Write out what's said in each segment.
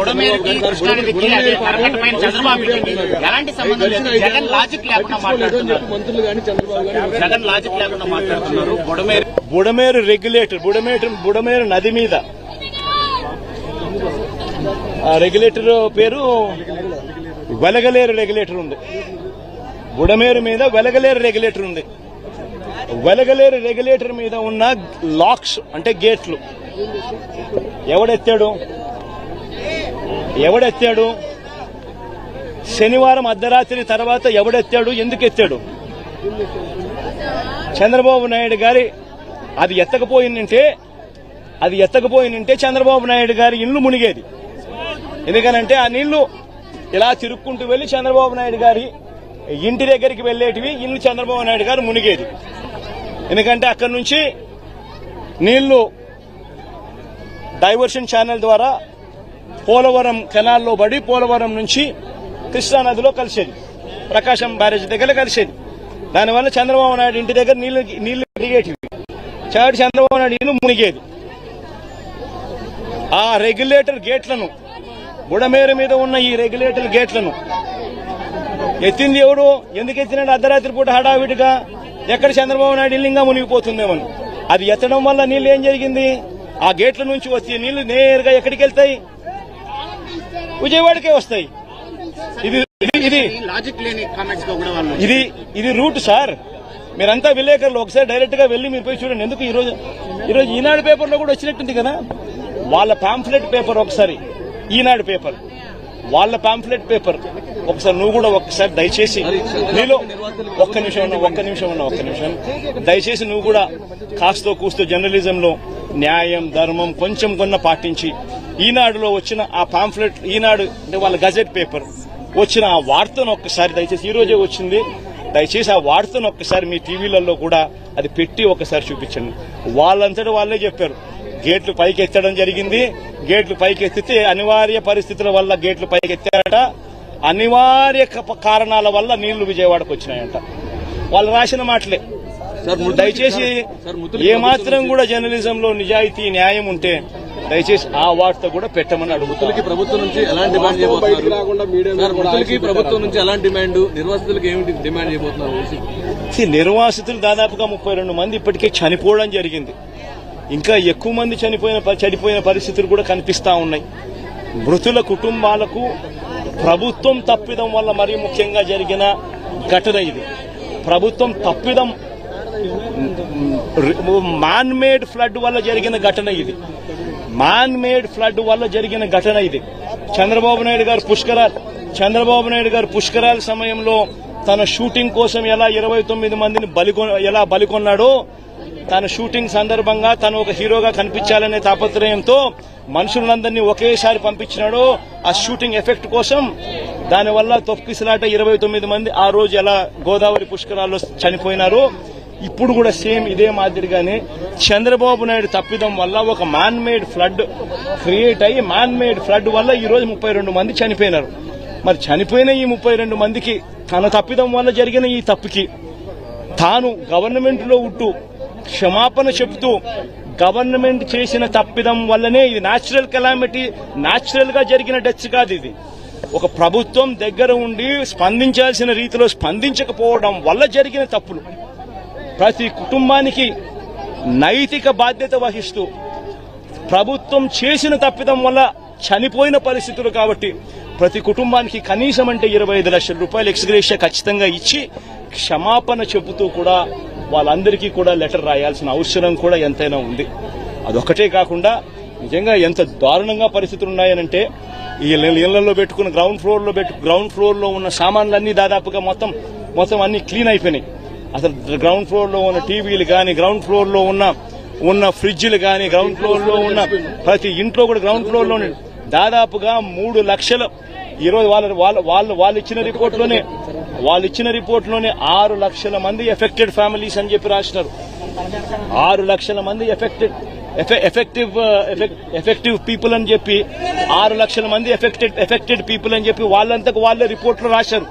బుడమేరుకి కృష్ణానదికి చంద్రబాబు ఎలాంటి సంబంధం లేదు. జగన్ లాజిక్ లేకుండా మాట్లాడుతున్నారు. మంత్రులు కానీ చంద్రబాబు గారు జగన్ లాజిక్ లేకుండా మాట్లాడుతున్నారు. బుడమేరు రెగ్యులేటర్ బుడమేరు నది మీద రెగ్యులేటర్ పేరు వెలగలేరు రెగ్యులేటర్ ఉంది. బుడమేరు మీద వెలగలేరు రెగ్యులేటర్ ఉంది. వెలగలేరు రెగ్యులేటర్ మీద ఉన్న లాక్స్ అంటే గేట్లు ఎవడెత్తాడు? శనివారం అర్ధరాత్రి తర్వాత ఎవడెత్తాడు? ఎందుకు ఎత్తాడు? చంద్రబాబు నాయుడు గారి అది ఎత్తకపోయిందంటే చంద్రబాబు నాయుడు గారి ఇల్లు మునిగేది. ఎందుకనంటే ఆ నీళ్లు ఇలా తిరుక్కుంటూ వెళ్లి చంద్రబాబు నాయుడు గారి ఇంటి దగ్గరికి వెళ్లేటివి, ఇల్లు చంద్రబాబు నాయుడు గారు మునిగేది. ఎందుకంటే అక్కడి నుంచి నీళ్లు డైవర్షన్ ఛానల్ ద్వారా పోలవరం కెనాల్లో పడి పోలవరం నుంచి కృష్ణానదిలో కలిసేది, ప్రకాశం బ్యారేజ్ దగ్గర కలిసేది. దానివల్ల చంద్రబాబు నాయుడు ఇంటి దగ్గర నీళ్లు దిగేటివి, చంద్రబాబు నాయుడు ఇల్లు మునిగేది. ఆ రెగ్యులేటర్ గేట్లను, బుడమేరు మీద ఉన్న ఈ రెగ్యులేటర్ గేట్లను ఎత్తింది ఎవడు? ఎందుకు ఎత్తినాడు? అర్ధరాత్రి పూట హడావిడిగా ఎక్కడ చంద్రబాబు నాయుడు ఇల్లింగా మునిగిపోతుందేమని. అది ఎత్తడం వల్ల నీళ్లు ఏం జరిగింది? ఆ గేట్ల నుంచి వచ్చే నీళ్లు నేరుగా ఎక్కడికి వెళ్తాయి? విజయవాడకే వస్తాయి. ఇది రూట్ సార్. మీరంతా విలేకరులు ఒకసారి డైరెక్ట్ గా వెళ్లి మీరు పోయి చూడండి. ఎందుకు ఈరోజు ఈనాడు పేపర్లో కూడా వచ్చినట్టుంది కదా వాళ్ళ పాంఫ్లెట్ పేపర్. ఒకసారి ఈనాడు పేపర్, వాళ్ళ పాంఫ్లెట్ పేపర్ ఒకసారి నువ్వు కూడా ఒక్కసారి దయచేసి నీలో ఒక్క నిమిషం దయచేసి నువ్వు కూడా కాస్తో కూస్తో జర్నలిజంలో న్యాయం ధర్మం కొంచెం కొన్న పాటించి ఈనాడులో వచ్చిన ఆ పాంఫ్లెట్, ఈనాడు అంటే వాళ్ళ గజెట్ పేపర్ వచ్చిన ఆ వార్తను ఒక్కసారి దయచేసి, ఈ రోజే వచ్చింది, దయచేసి ఆ వార్తను ఒక్కసారి మీ టీవీలలో కూడా అది పెట్టి ఒకసారి చూపించండి. వాళ్ళంతటా వాళ్ళే చెప్పారు గేట్లు పైకి ఎత్తడం జరిగింది. గేట్లు పైకి ఎత్తితే అనివార్య పరిస్థితుల వల్ల గేట్లు పైకి ఎత్తారట. అనివార్య కారణాల వల్ల నీళ్లు విజయవాడకు వచ్చినాయంట. వాళ్ళు రాసిన మాటలే. దయచేసి ఏమాత్రం కూడా జర్నలిజంలో నిజాయితీ న్యాయం ఉంటే దయచేసి ఆ వార్త కూడా పెట్టమని అడుగుతారు. ప్రభుత్వం నుంచి ఎలాంటి డిమాండ్ నిర్వాసితులకు ఏమిటి డిమాండ్ చేయబోతున్నారు? నిర్వాసితులు దాదాపుగా 32 మంది ఇప్పటికే చనిపోవడం జరిగింది. ఇంకా ఎక్కువ మంది చనిపోయిన పరిస్థితులు కూడా కనిపిస్తా ఉన్నాయి. మృతుల కుటుంబాలకు ప్రభుత్వం తప్పిదం వల్ల మరీ ముఖ్యంగా జరిగిన ఘటన ఇది. ప్రభుత్వం తప్పిదం, మ్యాన్ మేడ్ ఫ్లడ్ వల్ల జరిగిన ఘటన ఇది. చంద్రబాబు నాయుడు గారు పుష్కరాల సమయంలో తన షూటింగ్ కోసం ఎలా 29 మందిని బలికొన్నాడో, తన షూటింగ్ సందర్భంగా తను ఒక హీరోగా కనిపించాలనే తాపత్రయంతో మనుషులందరినీ ఒకేసారి పంపించినాడో ఆ షూటింగ్ ఎఫెక్ట్ కోసం, దానివల్ల తొక్కిసలాట 29 మంది ఆ రోజు ఎలా గోదావరి పుష్కరాల్లో చనిపోయినారో, ఇప్పుడు కూడా సేమ్ ఇదే మాదిరిగానే చంద్రబాబు నాయుడు తప్పిదం వల్ల ఒక మ్యాన్ మేడ్ ఫ్లడ్ క్రియేట్ అయ్యి, మ్యాన్ మేడ్ ఫ్లడ్ వల్ల ఈ రోజు 32 మంది చనిపోయినారు. మరి చనిపోయిన ఈ 32 మందికి తన తప్పిదం వల్ల జరిగిన ఈ తప్పుకి తాను గవర్నమెంట్ లో ఉంటూ క్షమాపణ చెబుతూ, గవర్నమెంట్ చేసిన తప్పిదం వల్లనే ఇది న్యాచురల్ కెలామిటీ, న్యాచురల్ గా జరిగిన డెత్స్ కాదు. ఇది ఒక ప్రభుత్వం దగ్గర ఉండి స్పందించాల్సిన రీతిలో స్పందించకపోవడం వల్ల జరిగిన తప్పులు. ప్రతి కుటుంబానికి నైతిక బాధ్యత వహిస్తూ ప్రభుత్వం చేసిన తప్పిదం వల్ల చనిపోయిన పరిస్థితులు కాబట్టి ప్రతి కుటుంబానికి కనీసం అంటే 25 లక్షల రూపాయలు ఎక్స్గ్రేషియా ఖచ్చితంగా ఇచ్చి క్షమాపణ చెబుతూ కూడా వాళ్ళందరికీ కూడా లెటర్ రాయాల్సిన అవసరం కూడా ఎంతైనా ఉంది. అదొక్కటే కాకుండా నిజంగా ఎంత దారుణంగా పరిస్థితులు ఉన్నాయనంటే ఈ ఇళ్లలో పెట్టుకున్న గ్రౌండ్ ఫ్లోర్ లో ఉన్న సామాన్లన్నీ దాదాపుగా మొత్తం అన్ని క్లీన్ అయిపోయినాయి. అసలు గ్రౌండ్ ఫ్లోర్ లో ఉన్న టీవీలు కానీ, గ్రౌండ్ ఫ్లోర్ లో ఉన్న ఫ్రిడ్జ్లు కానీ, గ్రౌండ్ ఫ్లోర్ లో ఉన్న ప్రతి ఇంట్లో కూడా గ్రౌండ్ ఫ్లోర్ లో దాదాపుగా 3 లక్షల, ఈరోజు వాళ్ళు ఇచ్చిన రిపోర్ట్లోనే 6 లక్షల మంది ఎఫెక్టెడ్ ఫ్యామిలీస్ అని చెప్పి రాసినారు. 6 లక్షల మంది ఎఫెక్టివ్ పీపుల్ అని చెప్పి 6 లక్షల మంది ఎఫెక్టెడ్ పీపుల్ అని చెప్పి వాళ్ళంతకు వాళ్ళే రిపోర్ట్లో రాశారు.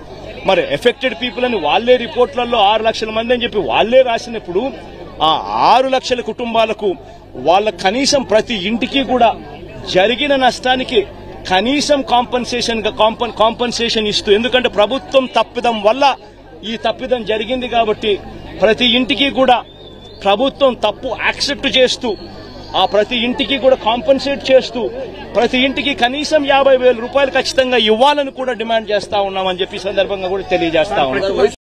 మరి ఎఫెక్టెడ్ పీపుల్ అని వాళ్ళే రిపోర్ట్లలో 6 లక్షల మంది అని చెప్పి వాళ్ళే రాసినప్పుడు ఆ 6 లక్షల కుటుంబాలకు వాళ్ళ కనీసం ప్రతి ఇంటికి కూడా జరిగిన నష్టానికి కనీసం కాంపన్సేషన్ ఇస్తూ, ఎందుకంటే ప్రభుత్వం తప్పిదం వల్ల ఈ తప్పిదం జరిగింది కాబట్టి ప్రతి ఇంటికి కూడా ప్రభుత్వం తప్పు యాక్సెప్ట్ చేస్తూ ఆ ప్రతి ఇంటికి కూడా కాంపన్సేట్ చేస్తూ ప్రతి ఇంటికి కనీసం 50,000 రూపాయలు ఖచ్చితంగా ఇవ్వాలని కూడా డిమాండ్ చేస్తా ఉన్నామని చెప్పి సందర్భంగా కూడా తెలియజేస్తా ఉన్నాం.